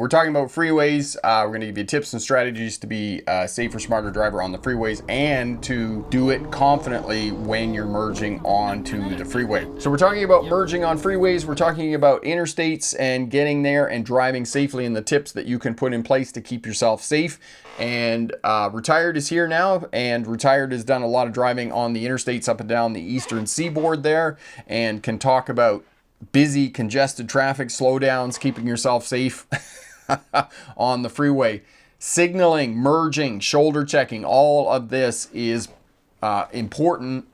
we're talking about freeways. We're going to give you tips and strategies to be a safer, smarter driver on the freeways and to do it confidently when you're merging onto the freeway. So we're talking about merging on freeways. We're talking about interstates and getting there and driving safely and the tips that you can put in place to keep yourself safe. And Retired is here now, and Retired has done a lot of driving on the interstates up and down the eastern seaboard there, and can talk about busy, congested traffic, slowdowns, keeping yourself safe on the freeway. Signaling, merging, shoulder checking, all of this is important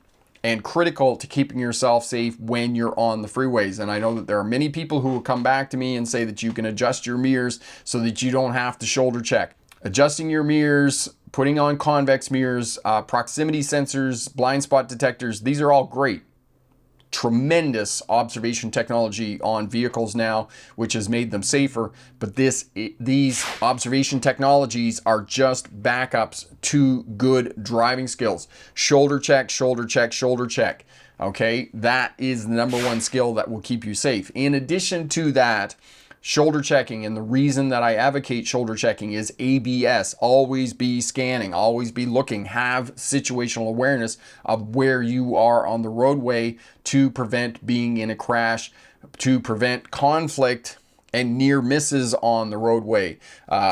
and critical to keeping yourself safe when you're on the freeways. And I know that there are many people who will come back to me and say that you can adjust your mirrors so that you don't have to shoulder check. Adjusting your mirrors, putting on convex mirrors, proximity sensors, blind spot detectors, these are all great. Tremendous observation technology on vehicles now, which has made them safer. But these observation technologies are just backups to good driving skills. Shoulder check, shoulder check, shoulder check. Okay, that is the number one skill that will keep you safe. In addition to that, shoulder checking, and the reason that I advocate shoulder checking is ABS. Always be scanning, always be looking, have situational awareness of where you are on the roadway to prevent being in a crash, to prevent conflict and near misses on the roadway.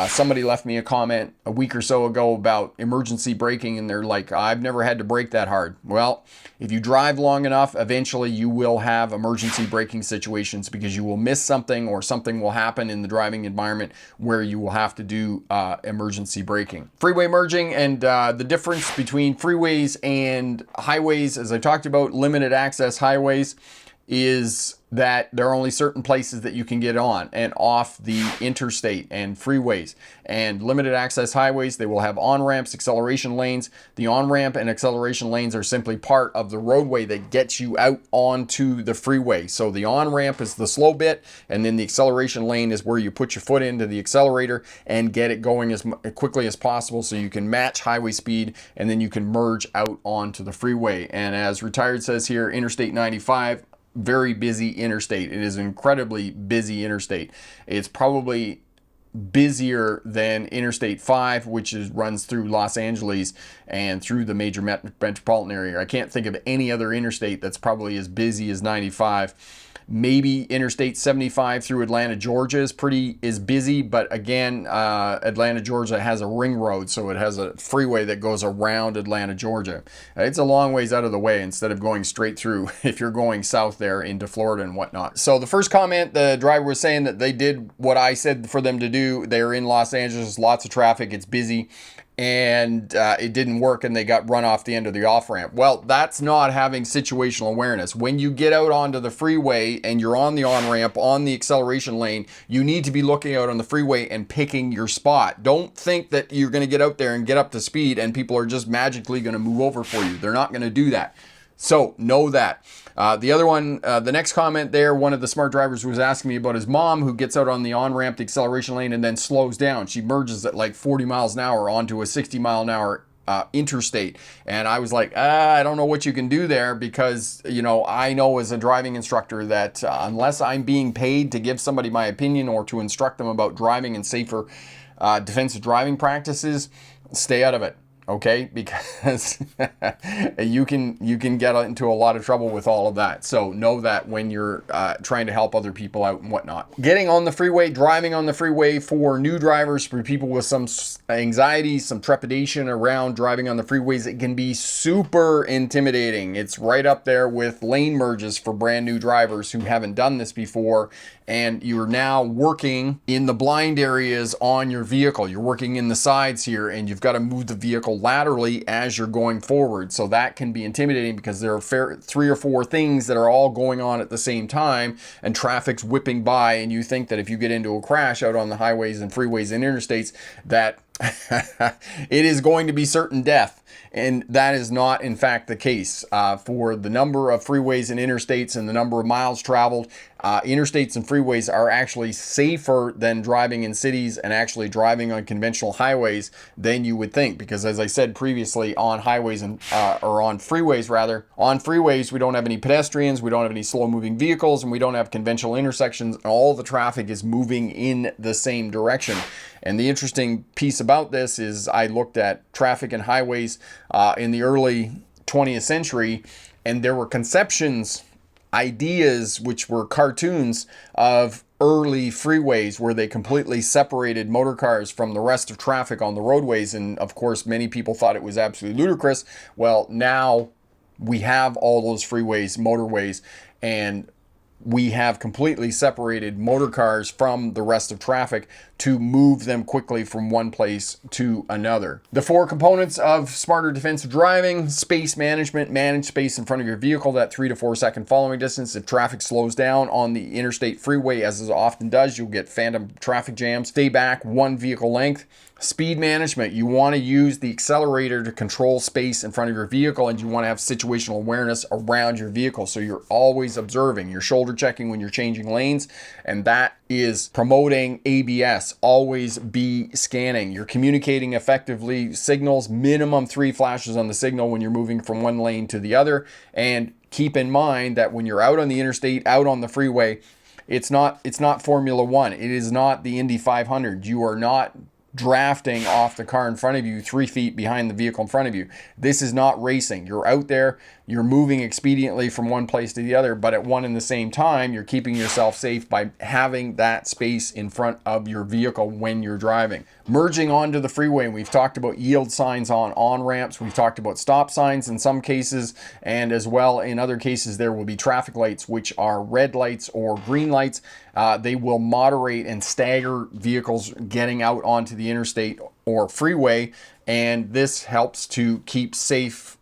Somebody left me a comment a week or so ago about emergency braking, and they're like, I've never had to brake that hard. Well, if you drive long enough, eventually you will have emergency braking situations because you will miss something or something will happen in the driving environment where you will have to do emergency braking. Freeway merging and the difference between freeways and highways, as I talked about, limited access highways, is that there are only certain places that you can get on and off the interstate and freeways. And limited access highways, they will have on-ramps, acceleration lanes. The on-ramp and acceleration lanes are simply part of the roadway that gets you out onto the freeway. So the on-ramp is the slow bit, and then the acceleration lane is where you put your foot into the accelerator and get it going as quickly as possible so you can match highway speed, and then you can merge out onto the freeway. And as Retired says here, Interstate 95, very busy interstate. It is an incredibly busy interstate. It's probably busier than Interstate 5, which runs through Los Angeles and through the major metropolitan area. I can't think of any other interstate that's probably as busy as 95. Maybe Interstate 75 through Atlanta, Georgia is busy, but again, Atlanta, Georgia has a ring road, so it has a freeway that goes around Atlanta, Georgia. It's a long ways out of the way instead of going straight through if you're going south there into Florida and whatnot. So the first comment, the driver was saying that they did what I said for them to do. They're in Los Angeles, lots of traffic, it's busy, and it didn't work and they got run off the end of the off-ramp. Well, that's not having situational awareness. When you get out onto the freeway and you're on the on-ramp, on the acceleration lane, you need to be looking out on the freeway and picking your spot. Don't think that you're going to get out there and get up to speed and people are just magically going to move over for you. They're not going to do that. So know that. The other one, the next comment there, one of the smart drivers was asking me about his mom who gets out on the on-ramp, the acceleration lane, and then slows down. She merges at like 40 miles an hour onto a 60 mile an hour interstate. And I was like, I don't know what you can do there because, you know, I know as a driving instructor that unless I'm being paid to give somebody my opinion or to instruct them about driving and safer defensive driving practices, stay out of it. Okay, because you can get into a lot of trouble with all of that. So know that when you're trying to help other people out and whatnot. Getting on the freeway, driving on the freeway for new drivers, for people with some anxiety, some trepidation around driving on the freeways, it can be super intimidating. It's right up there with lane merges for brand new drivers who haven't done this before. And you're now working in the blind areas on your vehicle. You're working in the sides here, and you've got to move the vehicle laterally as you're going forward. So that can be intimidating because there are 3 or 4 things that are all going on at the same time, and traffic's whipping by, and you think that if you get into a crash out on the highways and freeways and interstates, that it is going to be certain death. And that is not, in fact, the case. For the number of freeways and interstates and the number of miles traveled, interstates and freeways are actually safer than driving in cities and actually driving on conventional highways than you would think. Because as I said previously, on highways or on freeways rather, on freeways we don't have any pedestrians, we don't have any slow moving vehicles, and we don't have conventional intersections, and all the traffic is moving in the same direction. And the interesting piece about this is I looked at traffic and highways in the early 20th century, and there were conceptions, ideas, which were cartoons of early freeways where they completely separated motor cars from the rest of traffic on the roadways. And of course, many people thought it was absolutely ludicrous. Well, now we have all those freeways, motorways, and we have completely separated motor cars from the rest of traffic to move them quickly from one place to another. The 4 components of smarter defensive driving: space management, manage space in front of your vehicle, that 3 to 4 second following distance. If traffic slows down on the interstate freeway, as it often does, you'll get phantom traffic jams. Stay back 1 vehicle length. Speed management, you want to use the accelerator to control space in front of your vehicle, and you want to have situational awareness around your vehicle. So you're always observing, you're shoulder checking when you're changing lanes, and that is promoting ABS. Always be scanning. You're communicating effectively. Signals, minimum 3 flashes on the signal when you're moving from one lane to the other. And keep in mind that when you're out on the interstate, out on the freeway, it's not Formula One. It is not the Indy 500. You are not drafting off the car in front of you 3 feet behind the vehicle in front of you. This is not racing. You're out there, you're moving expediently from one place to the other, but at one and the same time, you're keeping yourself safe by having that space in front of your vehicle when you're driving. Merging onto the freeway, we've talked about yield signs on on-ramps, we've talked about stop signs in some cases, and as well in other cases there will be traffic lights, which are red lights or green lights. They will moderate and stagger vehicles getting out onto the interstate or freeway, and this helps to keep safe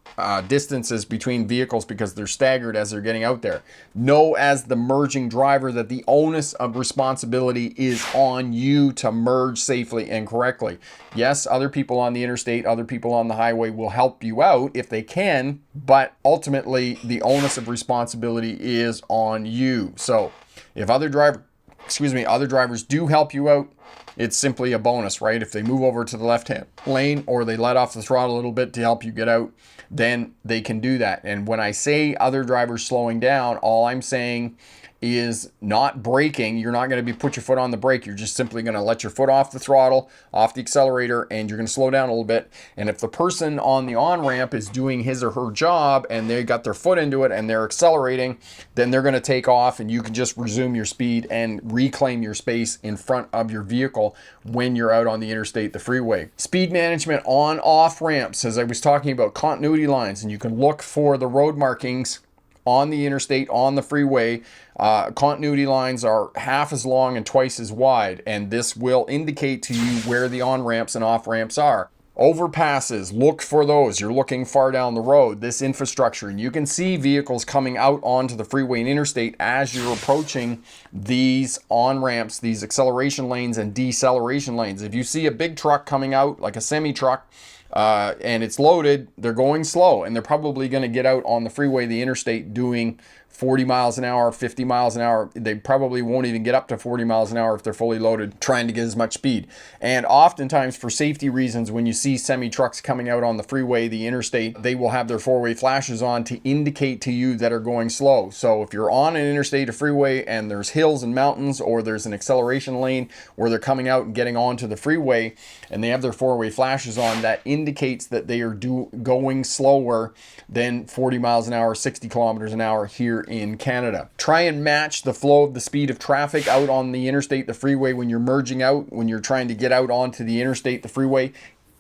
distances between vehicles because they're staggered as they're getting out there. Know as the merging driver that the onus of responsibility is on you to merge safely and correctly. Yes, other people on the interstate, other people on the highway will help you out if they can, but ultimately the onus of responsibility is on you. So if other drivers do help you out, it's simply a bonus, right? If they move over to the left-hand lane or they let off the throttle a little bit to help you get out, then they can do that. And when I say other drivers slowing down, all I'm saying is not braking. You're not going to put your foot on the brake. You're just simply going to let your foot off the throttle, off the accelerator, and you're going to slow down a little bit. And if the person on the on-ramp is doing his or her job and they got their foot into it and they're accelerating, then they're going to take off and you can just resume your speed and reclaim your space in front of your vehicle when you're out on the interstate, the freeway. Speed management on off ramps, as I was talking about, continuity lines, and you can look for the road markings on the interstate, on the freeway. Continuity lines are half as long and twice as wide, and this will indicate to you where the on-ramps and off-ramps are. Overpasses, look for those. You're looking far down the road, this infrastructure, and you can see vehicles coming out onto the freeway and interstate as you're approaching these on-ramps, these acceleration lanes and deceleration lanes. If you see a big truck coming out, like a semi-truck, and it's loaded, they're going slow, and they're probably going to get out on the freeway, the interstate, doing 40 miles an hour, 50 miles an hour. They probably won't even get up to 40 miles an hour if they're fully loaded, trying to get as much speed. And oftentimes, for safety reasons, when you see semi-trucks coming out on the freeway, the interstate, they will have their four-way flashes on to indicate to you that are going slow. So if you're on an interstate, a freeway, and there's hills and mountains, or there's an acceleration lane where they're coming out and getting onto the freeway, and they have their four-way flashes on, that indicates that they are going slower than 40 miles an hour, 60 kilometers an hour here in Canada. Try and match the flow of the speed of traffic out on the interstate, the freeway, when you're merging out, when you're trying to get out onto the interstate, the freeway.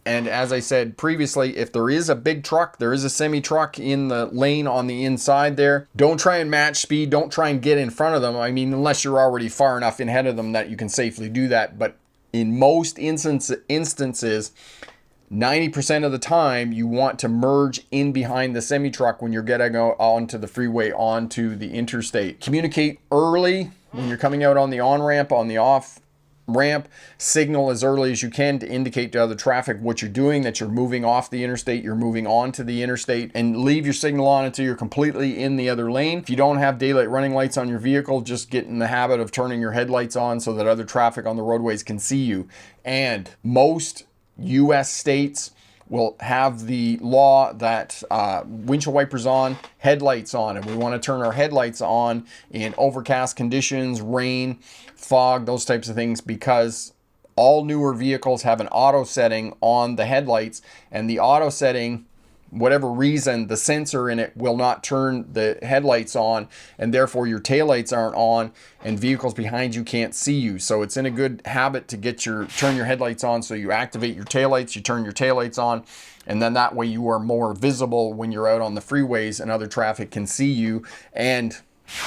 And as I said previously, if there is a big truck, there is a semi-truck in the lane on the inside there, don't try and match speed. Don't try and get in front of them. I mean, unless you're already far enough ahead of them that you can safely do that. But in most instances, 90% of the time, you want to merge in behind the semi-truck when you're getting out onto the freeway, onto the interstate. Communicate early when you're coming out on the on-ramp, on the off ramp, signal as early as you can to indicate to other traffic what you're doing, that you're moving off the interstate, you're moving on to the interstate, and leave your signal on until you're completely in the other lane. If you don't have daylight running lights on your vehicle, just get in the habit of turning your headlights on so that other traffic on the roadways can see you. And most US states will have the law that windshield wipers on, headlights on, and we want to turn our headlights on in overcast conditions, rain, fog, those types of things, because all newer vehicles have an auto setting on the headlights, and the auto setting, whatever reason, the sensor in it will not turn the headlights on, and therefore your taillights aren't on and vehicles behind you can't see you. So it's in a good habit to turn your headlights on, so you activate your taillights, you turn your taillights on, and then that way you are more visible when you're out on the freeways and other traffic can see you. And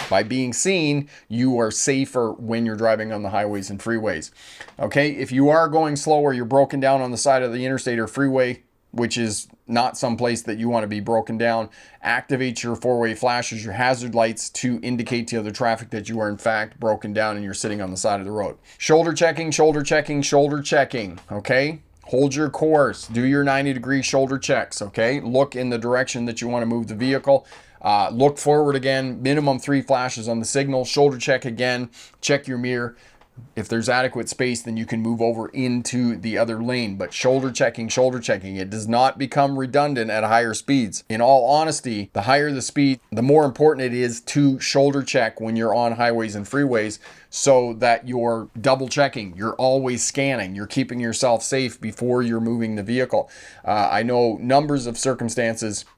by being seen, you are safer when you're driving on the highways and freeways. Okay, if you are going slower, you're broken down on the side of the interstate or freeway, which is not some place that you want to be broken down, activate your four-way flashes, your hazard lights, to indicate to other traffic that you are in fact broken down and you're sitting on the side of the road. Shoulder checking, shoulder checking, shoulder checking, okay? Hold your course, do your 90-degree shoulder checks, okay? Look in the direction that you want to move the vehicle. Look forward again, minimum 3 flashes on the signal, shoulder check again, check your mirror. If there's adequate space, then you can move over into the other lane. But shoulder checking, it does not become redundant at higher speeds. In all honesty, the higher the speed, the more important it is to shoulder check when you're on highways and freeways, so that you're double checking, you're always scanning, you're keeping yourself safe before you're moving the vehicle. I know numbers of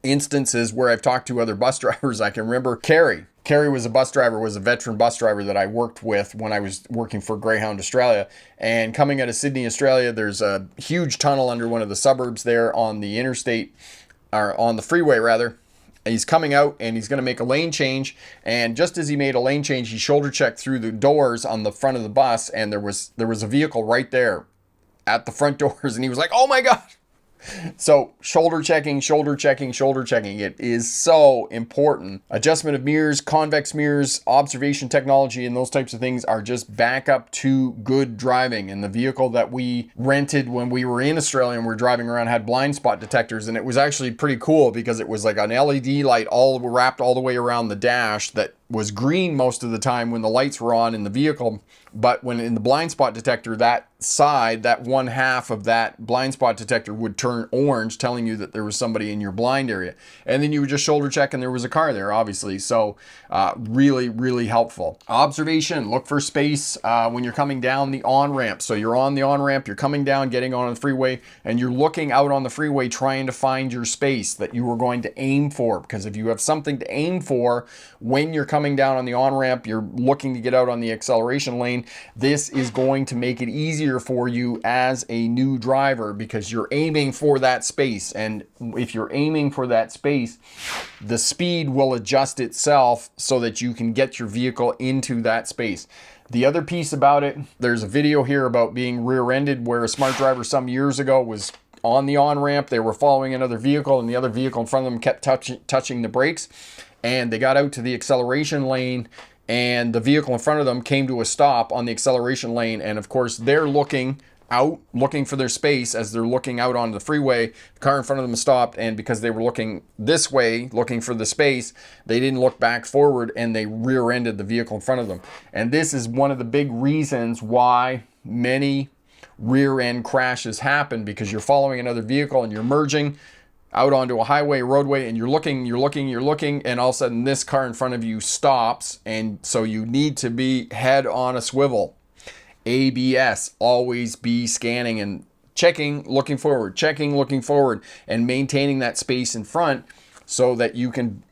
instances where I've talked to other bus drivers. I can remember Carrie was a veteran bus driver that I worked with when I was working for Greyhound Australia. And coming out of Sydney, Australia, there's a huge tunnel under one of the suburbs there on the interstate, or on the freeway rather. He's coming out and he's going to make a lane change. And just as he made a lane change, he shoulder checked through the doors on the front of the bus. And there was a vehicle right there at the front doors. And he was like, oh my God. So shoulder checking. It is so important. Adjustment of mirrors, convex mirrors, observation technology, and those types of things are just backup to good driving. And the vehicle that we rented when we were in Australia and we were driving around had blind spot detectors. And it was actually pretty cool because it was like an LED light wrapped all the way around the dash that was green most of the time when the lights were on in the vehicle. But when in the blind spot detector, that one half of that blind spot detector would turn orange, telling you that there was somebody in your blind area. And then you would just shoulder check and there was a car there, obviously. So really, really helpful. Observation, look for space when you're coming down the on-ramp. So you're on the on-ramp, you're coming down, getting on the freeway, and you're looking out on the freeway trying to find your space that you were going to aim for. Because if you have something to aim for when you're coming down on the on-ramp, you're looking to get out on the acceleration lane, this is going to make it easier for you as a new driver because you're aiming for that space. And if you're aiming for that space, the speed will adjust itself so that you can get your vehicle into that space. The other piece about it, there's a video here about being rear-ended where a smart driver some years ago was on the on-ramp. They were following another vehicle and the other vehicle in front of them kept touching the brakes. And they got out to the acceleration lane and the vehicle in front of them came to a stop on the acceleration lane. And of course, they're looking out, looking for their space as they're looking out onto the freeway. The car in front of them stopped, and because they were looking this way, looking for the space, they didn't look back forward and they rear-ended the vehicle in front of them. And this is one of the big reasons why many rear-end crashes happen, because you're following another vehicle and you're merging out onto a highway, roadway, and you're looking, and all of a sudden this car in front of you stops, and so you need to be head on a swivel. ABS, always be scanning and checking, looking forward, and maintaining that space in front so that you can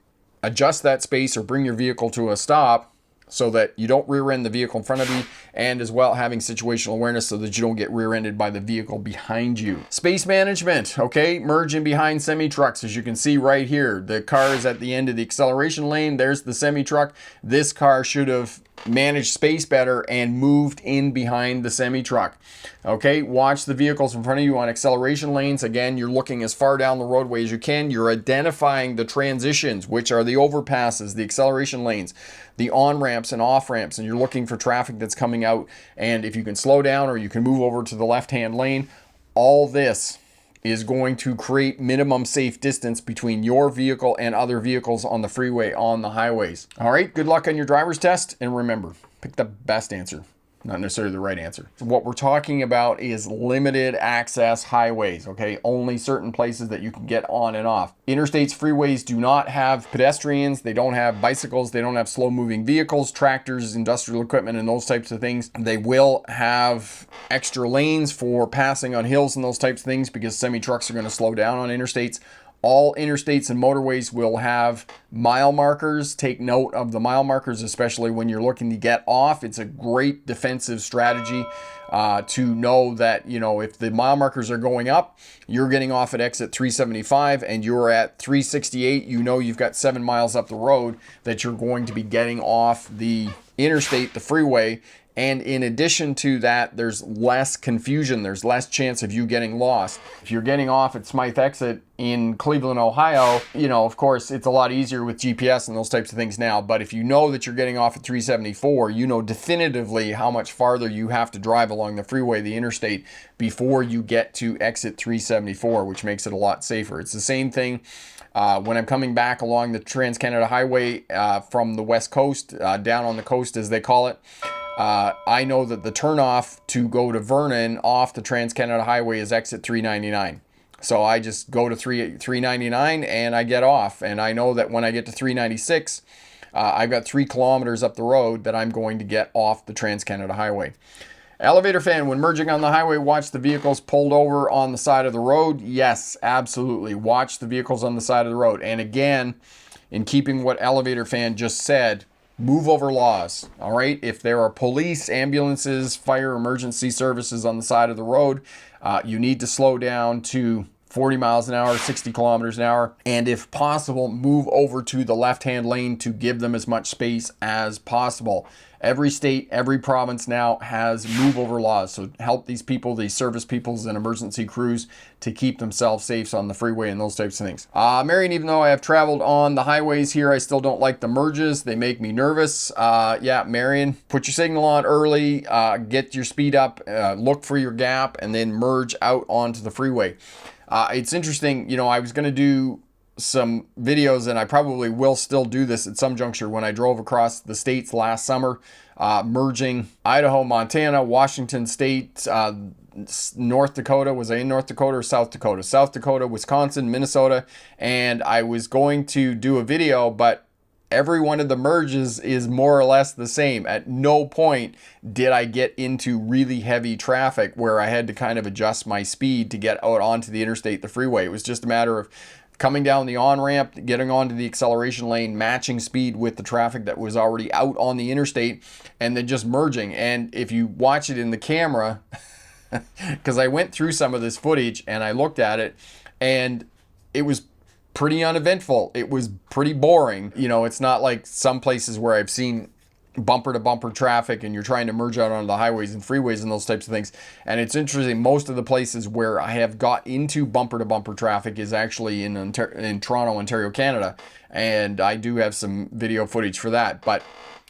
adjust that space or bring your vehicle to a stop so that you don't rear-end the vehicle in front of you, and as well having situational awareness so that you don't get rear-ended by the vehicle behind you. Space management, okay? Merge in behind semi-trucks. As you can see right here, the car is at the end of the acceleration lane. There's the semi-truck. This car should have managed space better and moved in behind the semi truck. Okay, watch the vehicles in front of you on acceleration lanes. Again, you're looking as far down the roadway as you can. You're identifying the transitions, which are the overpasses, the acceleration lanes, the on-ramps and off-ramps, and you're looking for traffic that's coming out. And if you can slow down or you can move over to the left-hand lane, all this is going to create minimum safe distance between your vehicle and other vehicles on the freeway, on the highways. All right, good luck on your driver's test, and remember, pick the best answer, not necessarily the right answer. What we're talking about is limited access highways, okay? Only certain places that you can get on and off. Interstates, freeways do not have pedestrians, they don't have bicycles, they don't have slow moving vehicles, tractors, industrial equipment, and those types of things. They will have extra lanes for passing on hills and those types of things because semi-trucks are going to slow down on interstates. All interstates and motorways will have mile markers. Take note of the mile markers, especially when you're looking to get off. It's a great defensive strategy to know that, you know, if the mile markers are going up, you're getting off at exit 375 and you're at 368, you know you've got 7 miles up the road that you're going to be getting off the interstate, the freeway. And in addition to that, there's less confusion. There's less chance of you getting lost. If you're getting off at Smythe Exit in Cleveland, Ohio, you know, of course, it's a lot easier with GPS and those types of things now. But if you know that you're getting off at 374, you know definitively how much farther you have to drive along the freeway, the interstate, before you get to exit 374, which makes it a lot safer. It's the same thing when I'm coming back along the Trans-Canada Highway from the West Coast, down on the coast as they call it. I know that the turnoff to go to Vernon off the Trans-Canada Highway is exit 399. So I just go to 399 and I get off. And I know that when I get to 396, I've got 3 kilometers up the road that I'm going to get off the Trans-Canada Highway. Elevator fan, when merging on the highway, watch the vehicles pulled over on the side of the road. Yes, absolutely. Watch the vehicles on the side of the road. And again, in keeping what Elevator fan just said, move over laws, all right? If there are police, ambulances, fire, emergency services on the side of the road, you need to slow down to 40 miles an hour, 60 kilometers an hour, and if possible, move over to the left-hand lane to give them as much space as possible. Every state, every province now has move over laws. So help these people, these service peoples and emergency crews to keep themselves safe on the freeway and those types of things. Marion, even though I have traveled on the highways here, I still don't like the merges. They make me nervous. Yeah, Marion, put your signal on early, get your speed up, look for your gap, and then merge out onto the freeway. It's interesting, you know, I was going to do some videos, and I probably will still do this at some juncture, when I drove across the states last summer, merging Idaho, Montana, Washington State, North Dakota. Was I in North Dakota or South Dakota? South Dakota, Wisconsin, Minnesota. And I was going to do a video, but every one of the merges is more or less the same. At no point did I get into really heavy traffic where I had to kind of adjust my speed to get out onto the interstate, the freeway. It was just a matter of coming down the on-ramp, getting onto the acceleration lane, matching speed with the traffic that was already out on the interstate, and then just merging. And if you watch it in the camera, because I went through some of this footage and I looked at it, and it was pretty uneventful. It was pretty boring. You know, it's not like some places where I've seen bumper to bumper traffic and you're trying to merge out onto the highways and freeways and those types of things. And it's interesting, most of the places where I have got into bumper to bumper traffic is actually in Toronto, Ontario, Canada. And I do have some video footage for that. But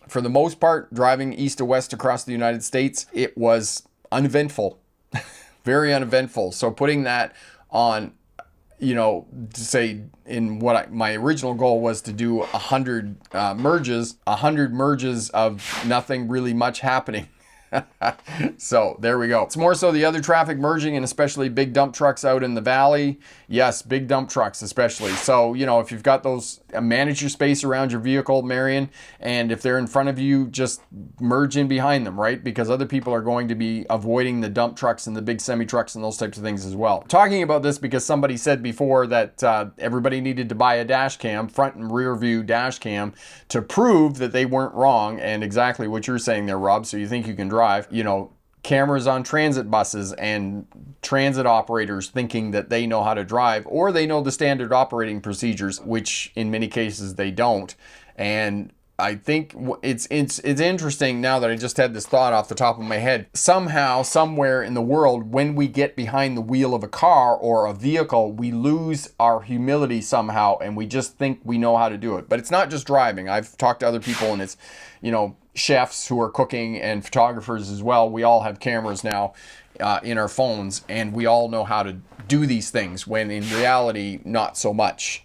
for the most part, driving east to west across the United States, it was uneventful, very uneventful. So putting that on, you know, to say in what my original goal was to do 100 merges, 100 merges of nothing really much happening. So there we go. It's more so the other traffic merging, and especially big dump trucks out in the valley. Yes, big dump trucks especially. So, you know, if you've got those, manage your space around your vehicle, Marion, and if they're in front of you, just merge in behind them, right? Because other people are going to be avoiding the dump trucks and the big semi trucks and those types of things as well. Talking about this because somebody said before that everybody needed to buy a dash cam, front and rear view dash cam, to prove that they weren't wrong, and exactly what you're saying there, Rob. So you think you can drive, you know, cameras on transit buses and transit operators thinking that they know how to drive, or they know the standard operating procedures, which in many cases they don't. And I think it's interesting now that I just had this thought off the top of my head. Somehow, somewhere in the world, when we get behind the wheel of a car or a vehicle, we lose our humility somehow, and we just think we know how to do it. But it's not just driving. I've talked to other people, and it's, chefs who are cooking and photographers as well. We all have cameras now in our phones, and we all know how to do these things, when in reality, not so much.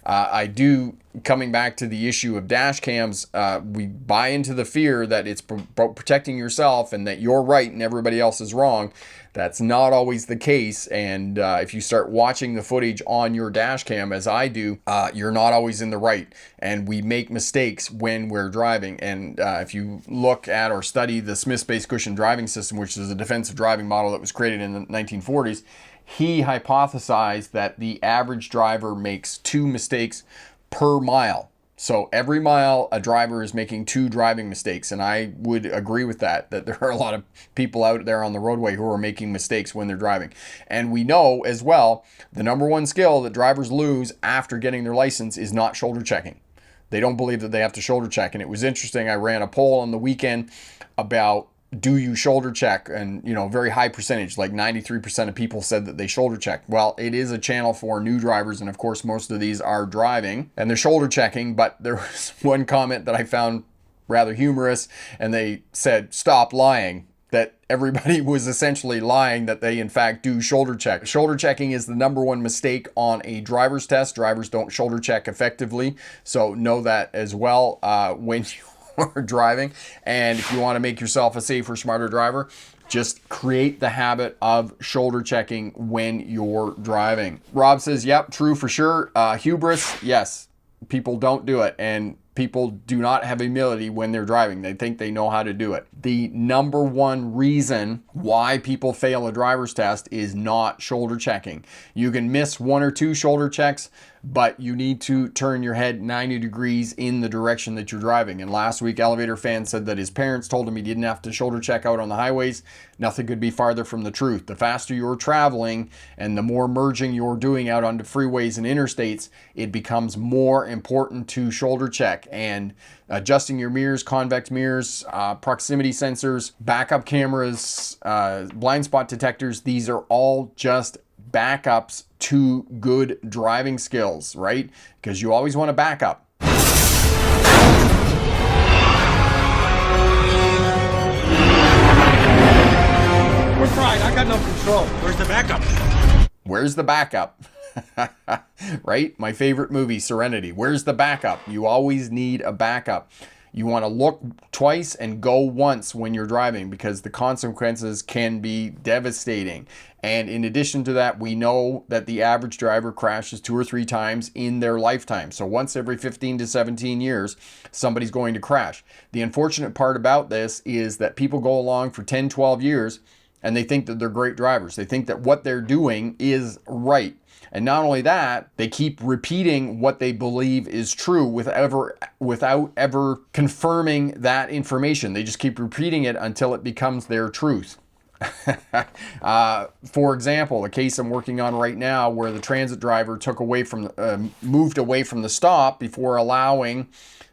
I do, coming back to the issue of dash cams, we buy into the fear that it's protecting yourself and that you're right and everybody else is wrong. That's not always the case. And if you start watching the footage on your dash cam, as I do, you're not always in the right. And we make mistakes when we're driving. And if you look at or study the Smith-based cushion driving system, which is a defensive driving model that was created in the 1940s, he hypothesized that the average driver makes 2 mistakes per mile. So every mile, a driver is making 2 driving mistakes. And I would agree with that there are a lot of people out there on the roadway who are making mistakes when they're driving. And we know as well, the number one skill that drivers lose after getting their license is not shoulder checking. They don't believe that they have to shoulder check. And it was interesting, I ran a poll on the weekend about, do you shoulder check? And, very high percentage, like 93% of people said that they shoulder check. Well, it is a channel for new drivers. And of course, most of these are driving and they're shoulder checking. But there was one comment that I found rather humorous, and they said, stop lying. That everybody was essentially lying that they in fact do shoulder check. Shoulder checking is the number one mistake on a driver's test. Drivers don't shoulder check effectively. So know that as well when you are driving. And if you want to make yourself a safer, smarter driver, just create the habit of shoulder checking when you're driving. Rob says, yep, true for sure. Hubris, yes, people don't do it. And people do not have humility when they're driving. They think they know how to do it. The number one reason why people fail a driver's test is not shoulder checking. You can miss 1 or 2 shoulder checks, but you need to turn your head 90 degrees in the direction that you're driving. And last week, Elevator Fan said that his parents told him he didn't have to shoulder check out on the highways. Nothing could be farther from the truth. The faster you're traveling and the more merging you're doing out onto freeways and interstates, it becomes more important to shoulder check. And adjusting your mirrors, convex mirrors, proximity sensors, backup cameras, blind spot detectors, these are all just backups to good driving skills, right? Because you always want to back up. We're fried. I got no control. Where's the backup? Where's the backup? Right? My favorite movie, Serenity. Where's the backup? You always need a backup. You want to look twice and go once when you're driving, because the consequences can be devastating. And in addition to that, we know that the average driver crashes 2 or 3 times in their lifetime. So once every 15 to 17 years, somebody's going to crash. The unfortunate part about this is that people go along for 10, 12 years and they think that they're great drivers. They think that what they're doing is right. And not only that, they keep repeating what they believe is true without ever confirming that information. They just keep repeating it until it becomes their truth. For example, a case I'm working on right now where the transit driver moved away from the stop before allowing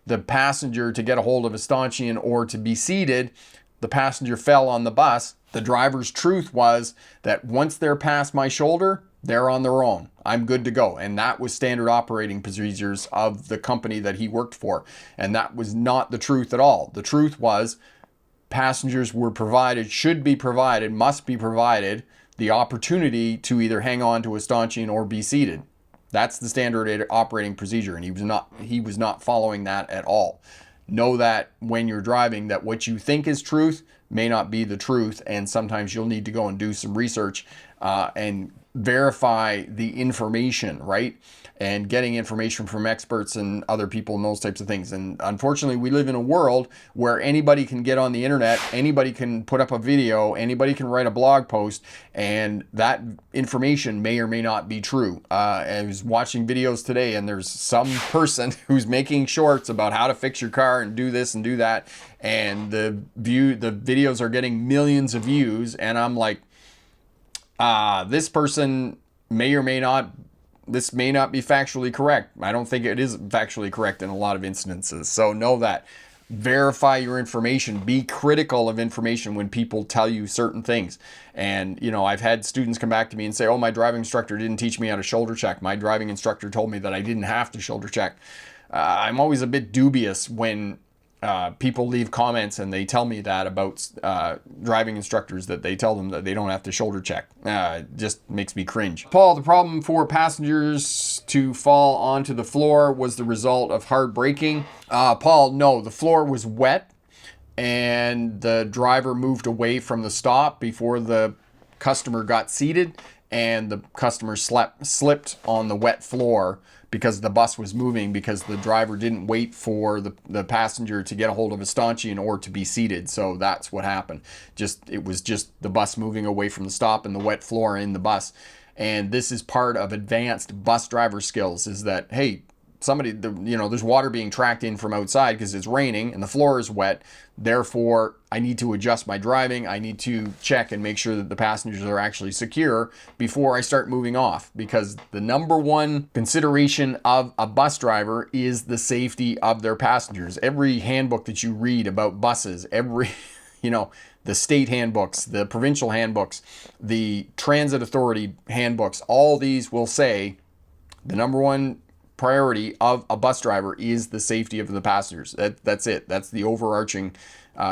the passenger to get a hold of a stanchion or to be seated. The passenger fell on the bus. The driver's truth was that once they're past my shoulder, they're on their own. I'm good to go. And that was standard operating procedures of the company that he worked for. And that was not the truth at all. The truth was passengers were provided, should be provided, must be provided the opportunity to either hang on to a stanchion or be seated. That's the standard operating procedure. And he was not following that at all. Know that when you're driving, that what you think is truth may not be the truth. And sometimes you'll need to go and do some research and verify the information, right? And getting information from experts and other people and those types of things. And unfortunately, we live in a world where anybody can get on the internet, anybody can put up a video, anybody can write a blog post, and that information may or may not be true. I was watching videos today, and there's some person who's making shorts about how to fix your car and do this and do that, and the videos are getting millions of views, and I'm like, this person may or may not this may not be factually correct. I don't think it is factually correct in a lot of instances. So know that. Verify your information. Be critical of information when people tell you certain things. And, you know, I've had students come back to me and say, oh, my driving instructor didn't teach me how to shoulder check. My driving instructor told me that I didn't have to shoulder check. I'm always a bit dubious when people leave comments and they tell me that about driving instructors, that they tell them that they don't have to shoulder check. It just makes me cringe. Paul, the problem for passengers to fall onto the floor was the result of hard braking. Paul, no, the floor was wet and the driver moved away from the stop before the customer got seated, and the customer slipped on the wet floor because the bus was moving, because the driver didn't wait for the passenger to get a hold of a stanchion or to be seated. So that's what happened. It was just the bus moving away from the stop and the wet floor in the bus. And this is part of advanced bus driver skills, is that, hey, there's water being tracked in from outside because it's raining and the floor is wet. Therefore, I need to adjust my driving. I need to check and make sure that the passengers are actually secure before I start moving off, because the number one consideration of a bus driver is the safety of their passengers. Every handbook that you read about buses, the state handbooks, the provincial handbooks, the transit authority handbooks, all these will say the number one priority of a bus driver is the safety of the passengers. That's it. That's the overarching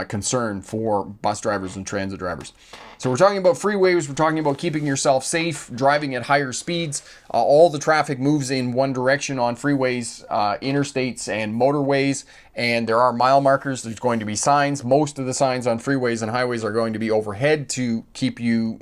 concern for bus drivers and transit drivers. So we're talking about freeways. We're talking about keeping yourself safe, driving at higher speeds. All the traffic moves in one direction on freeways, interstates, and motorways. And there are mile markers. There's going to be signs. Most of the signs on freeways and highways are going to be overhead to keep you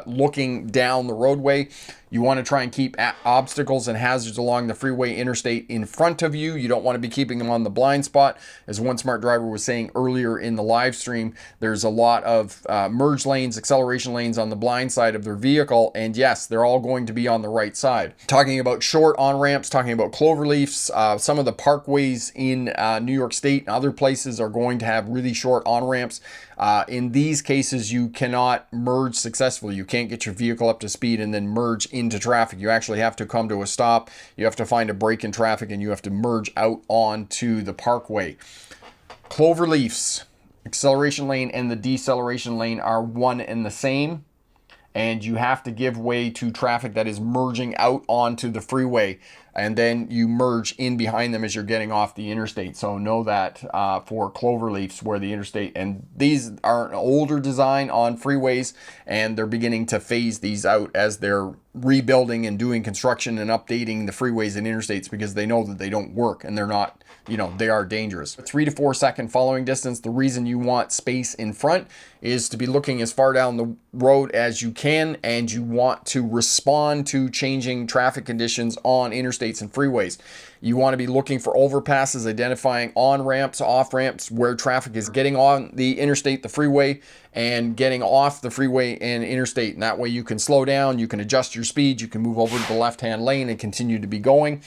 looking down the roadway. You want to try and keep obstacles and hazards along the freeway, interstate in front of you. You don't want to be keeping them on the blind spot. As One Smart Driver was saying earlier in the live stream, there's a lot of merge lanes, acceleration lanes on the blind side of their vehicle. And yes, they're all going to be on the right side. Talking about short on-ramps, talking about cloverleafs, some of the parkways in New York State and other places are going to have really short on-ramps. In these cases, you cannot merge successfully. You can't get your vehicle up to speed and then merge into traffic. You actually have to come to a stop. You have to find a break in traffic and you have to merge out onto the parkway. Cloverleafs, acceleration lane and the deceleration lane are one and the same. And you have to give way to traffic that is merging out onto the freeway. And then you merge in behind them as you're getting off the interstate. So know that for cloverleafs, where the interstate, and these are an older design on freeways, and they're beginning to phase these out as they're rebuilding and doing construction and updating the freeways and interstates, because they know that they don't work and they're not, they are dangerous. 3 to 4 second following distance. The reason you want space in front is to be looking as far down the road as you can, and you want to respond to changing traffic conditions on interstates and freeways. You want to be looking for overpasses, identifying on-ramps, off-ramps, where traffic is getting on the interstate, the freeway, and getting off the freeway and interstate. And that way you can slow down, you can adjust your speed, you can move over to the left-hand lane and continue to be going.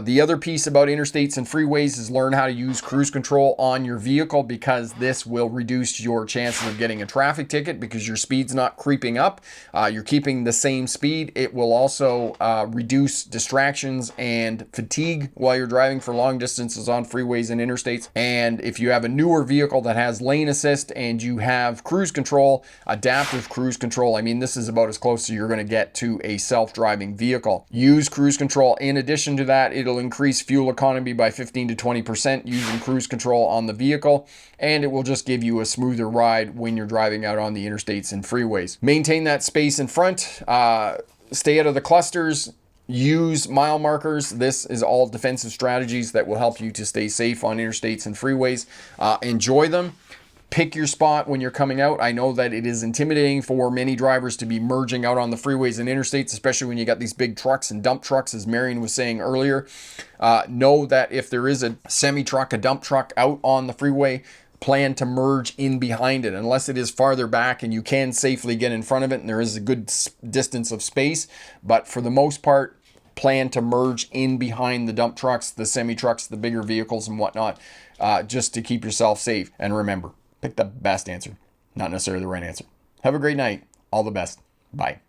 The other piece about interstates and freeways is learn how to use cruise control on your vehicle, because this will reduce your chances of getting a traffic ticket because your speed's not creeping up. You're keeping the same speed. It will also reduce distractions and fatigue while you're driving for long distances on freeways and interstates. And if you have a newer vehicle that has lane assist and you have cruise control, adaptive cruise control, this is about as close as you're going to get to a self-driving vehicle. Use cruise control. In addition to that, it'll increase fuel economy by 15 to 20% using cruise control on the vehicle, and it will just give you a smoother ride when you're driving out on the interstates and freeways. Maintain that space in front, stay out of the clusters, use mile markers. This is all defensive strategies that will help you to stay safe on interstates and freeways. Enjoy them. Pick your spot when you're coming out. I know that it is intimidating for many drivers to be merging out on the freeways and interstates, especially when you got these big trucks and dump trucks, as Marion was saying earlier. Know that if there is a semi-truck, a dump truck out on the freeway, plan to merge in behind it, unless it is farther back and you can safely get in front of it and there is a good distance of space. But for the most part, plan to merge in behind the dump trucks, the semi-trucks, the bigger vehicles and whatnot, just to keep yourself safe. And remember, pick the best answer, not necessarily the right answer. Have a great night. All the best. Bye.